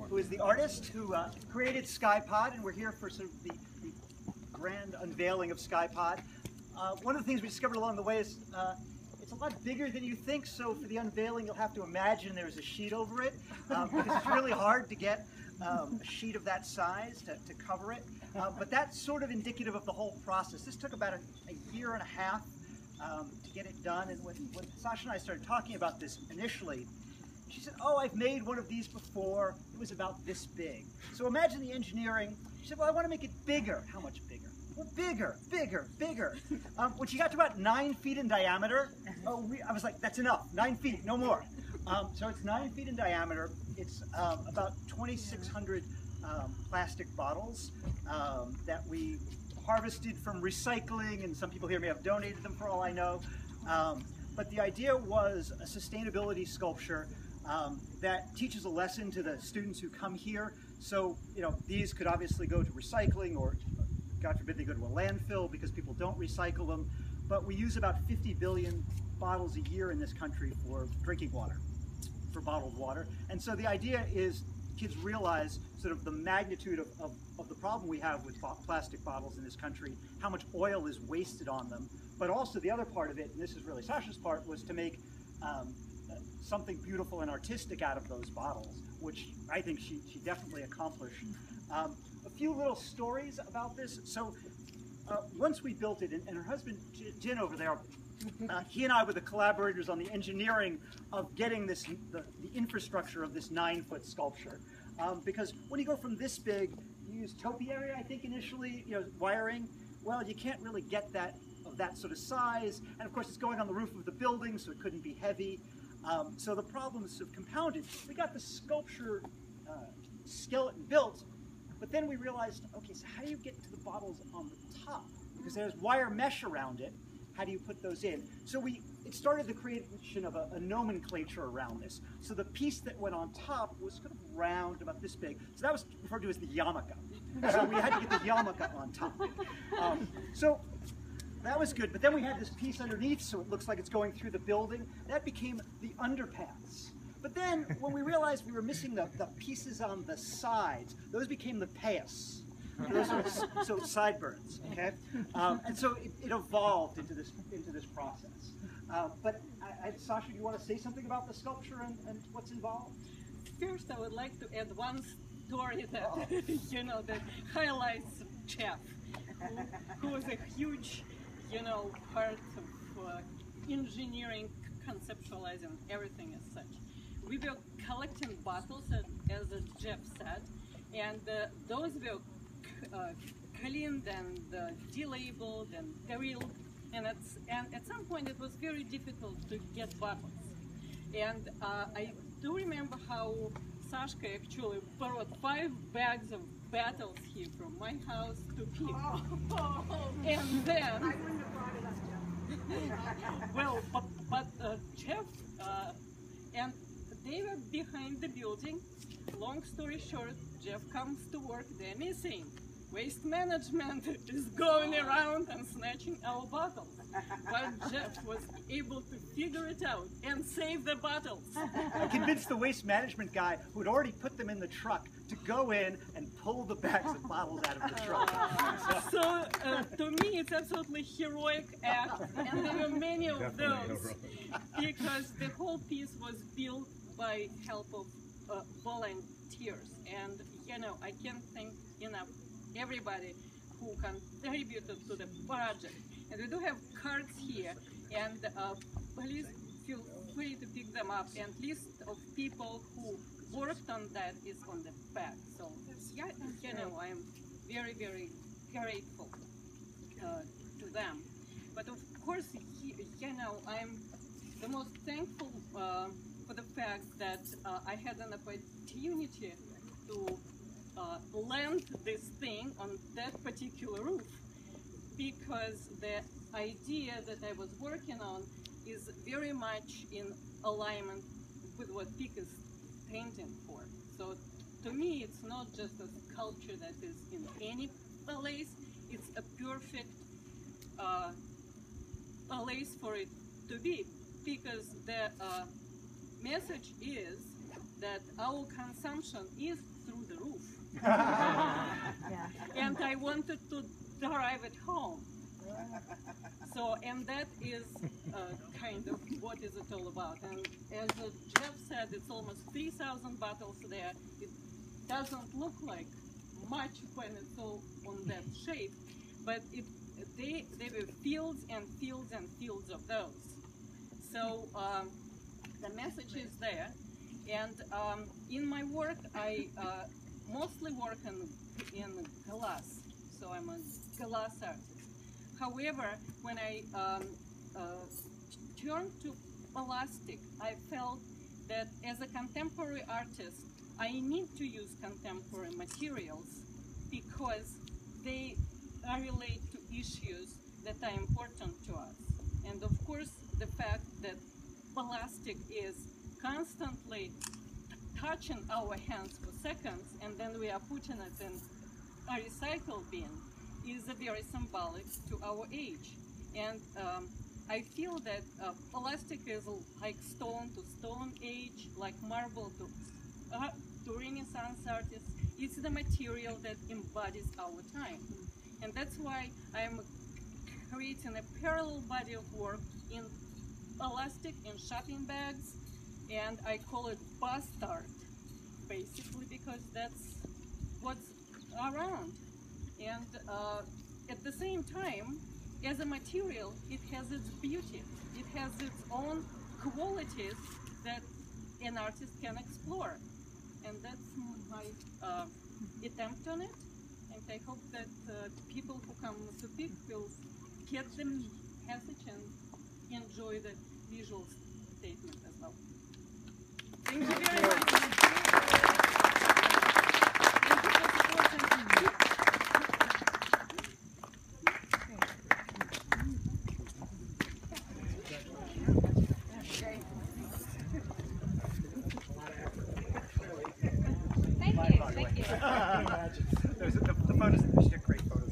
who is the artist who created skyPod, and we're here for sort of the grand unveiling of skyPod. One of the things we discovered along the way is it's a lot bigger than you think, so for the unveiling you'll have to imagine there's a sheet over it, because it's really hard to get a sheet of that size to cover it. But that's sort of indicative of the whole process. This took about a year and a half to get it done, and when Sasha and I started talking about this initially, she said, oh, I've made one of these before. It was about this big. So imagine the engineering. She said, well, I want to make it bigger. How much bigger? Well, bigger, bigger, bigger. When she got to about 9 feet in diameter, I was like, that's enough, 9 feet, no more. So it's 9 feet in diameter. It's about 2,600 plastic bottles that we harvested from recycling, and some people here may have donated them for all I know. But the idea was a sustainability sculpture that teaches a lesson to the students who come here. So, you know, these could obviously go to recycling, or God forbid they go to a landfill because people don't recycle them. But we use about 50 billion bottles a year in this country for drinking water, for bottled water. And so the idea is kids realize sort of the magnitude of the problem we have with plastic bottles in this country, how much oil is wasted on them. But also the other part of it, and this is really Sasha's part, was to make something beautiful and artistic out of those bottles, which I think she definitely accomplished. A few little stories about this. So once we built it, and her husband Jin over there, he and I were the collaborators on the engineering of getting this, the infrastructure of this 9-foot sculpture. Because when you go from this big, you use topiary, I think initially, you know, wiring. Well, you can't really get that of that sort of size, and of course it's going on the roof of the building, so it couldn't be heavy. So the problems have compounded. We got the sculpture skeleton built, but then we realized, okay, so how do you get to the bottles on the top? Because there's wire mesh around it. How do you put those in? So it started the creation of a nomenclature around this. So the piece that went on top was kind of round, about this big. So that was referred to as the yarmulke. So we had to get the yarmulke on top. So that was good, but then we had this piece underneath, so it looks like it's going through the building. That became the underpass. But then, when we realized we were missing the pieces on the sides, those became the payas. Those are so sideburns, okay? And so it evolved into this process. But Sasha, do you want to say something about the sculpture and what's involved? First, I would like to add one story that you know, that highlights Jeff, who was a huge, you know, part of engineering, conceptualizing everything as such. We were collecting bottles, as Jeff said, and those were cleaned and delabeled and peeled, and at some point it was very difficult to get bottles. And I do remember how Sashka actually borrowed 5 bags of bottles here from my house to PEEC. And then I wouldn't have brought it up, Jeff. well, but Jeff and they were behind the building. Long story short, Jeff comes to work, they're missing. Waste management is going around and snatching our bottles. But Jeff was able to figure it out and save the bottles. I convinced the waste management guy, who had already put them in the truck, to go in and pull the bags of bottles out of the truck. So to me, it's absolutely heroic act, and there were many of those, because the whole piece was built by help of volunteers. And you know, I can't thank enough everybody who contributed to the project. And we do have cards here, and please feel free to pick them up, and list of people who worked on that is on the back. So yeah, you know, I am very, very grateful to them. But of course, you know, I'm the most thankful for the fact that I had an opportunity to land this thing on that particular roof, because the idea that I was working on is very much in alignment with what PEEC is painting for. So to me, it's not just a sculpture that is in any place, it's a perfect place for it to be, because the message is that our consumption is through the roof. Yeah. And I wanted to drive it home. So, and that is kind of what is it all about. And as Jeff said, it's almost 3,000 bottles there. It doesn't look like much when it's all on that shape, but they were fields and fields and fields of those. So the message is there. And in my work, I mostly work in glass. So I'm a glass artist. However, when I turned to plastic, I felt that as a contemporary artist, I need to use contemporary materials because they relate to issues that are important to us. And of course, the fact that plastic is constantly touching our hands for seconds and then we are putting it in a recycle bin is very symbolic to our age. And I feel that plastic is like stone to stone age, like marble to Renaissance artists. It's the material that embodies our time. And that's why I'm creating a parallel body of work in plastic, in shopping bags, and I call it bust art, basically because that's what's around. And at the same time, as a material, it has its beauty. It has its own qualities that an artist can explore. And that's my attempt on it. And I hope that people who come to PEEC will get the message and enjoy the visual statement as well. Thank you very much. The photos, she did great photos.